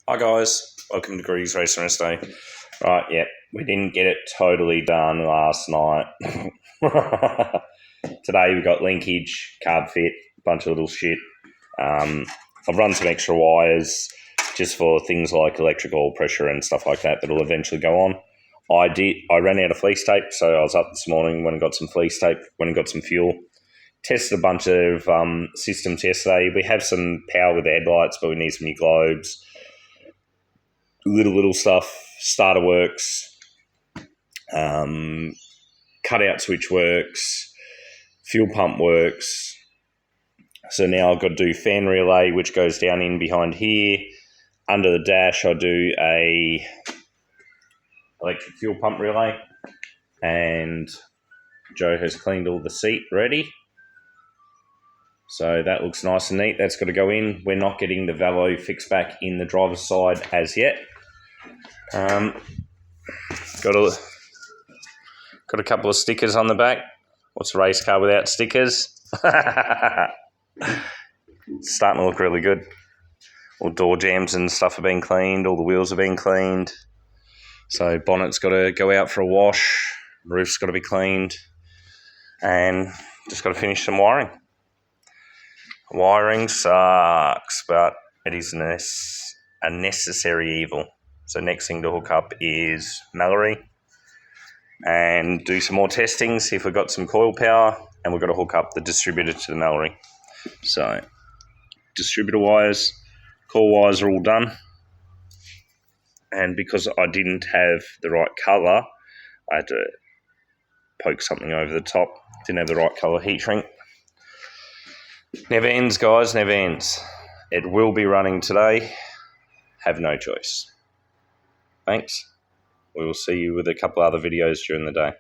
Hi guys, welcome to Griggs Racing Rest Day. Right, yep, we didn't get it totally done last night. Today we got linkage, carb fit, bunch of little shit. I've run some extra wires just for things like electrical pressure and stuff like that that'll eventually go on. I ran out of fleece tape, so I was up this morning, went and got some fleece tape, went and got some fuel. Tested a bunch of systems yesterday. We have some power with the headlights, but we need some new globes. Little stuff. Starter works. Cutout switch works. Fuel pump works. So now I've got to do fan relay, which goes down in behind here. Under the dash, I do a electric fuel pump relay. And Joe has cleaned all the seat ready. So that looks nice and neat. That's got to go in. We're not getting the Valo fixed back in the driver's side as yet. Got a couple of stickers on the back. What's a race car without stickers? It's starting to look really good. All door jambs and stuff have been cleaned. All the wheels have been cleaned. So bonnet's got to go out for a wash. Roof's got to be cleaned. And just got to finish some wiring. Wiring sucks, but it is a necessary evil. So next thing to hook up is Mallory and do some more testing, see if we've got some coil power, and we've got to hook up the distributor to the Mallory. So distributor wires, core wires are all done. And because I didn't have the right colour, I had to poke something over the top. Didn't have the right colour heat shrink. Never ends, guys, never ends. It will be running today. Have no choice. Thanks. We will see you with a couple other videos during the day.